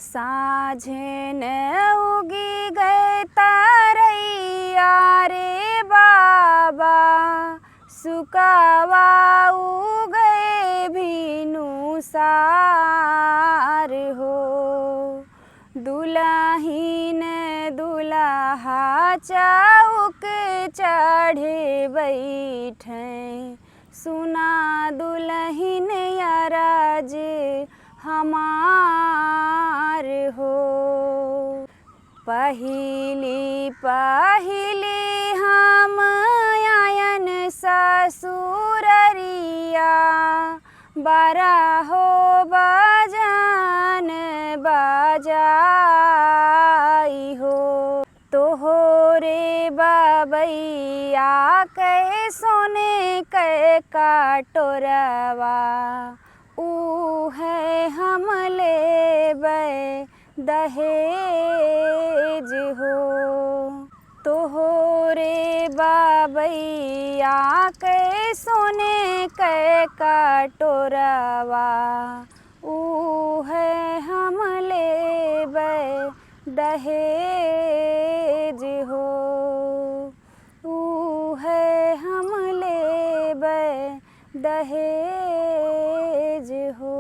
साँझेन उगी गए तारैया रे बाबा, सुकावा उगए भीनु सार हो। दुल्हीन दुल्हा चौक चढ़े बैठे, सुना दुल्हीन अरज हमार हो। पहिली पहिली हम आयन ससुररिया, बरा हो बजान बजाई हो। तोहरे बबैया के सोने के कटोरवा, ऊ है हम लेबै दहेज हो। तोहरे बबैया के सोने के कटोरवा, ऊ है हम लेबै दहेज हो। ऊ है हम लेबै दहेज हो।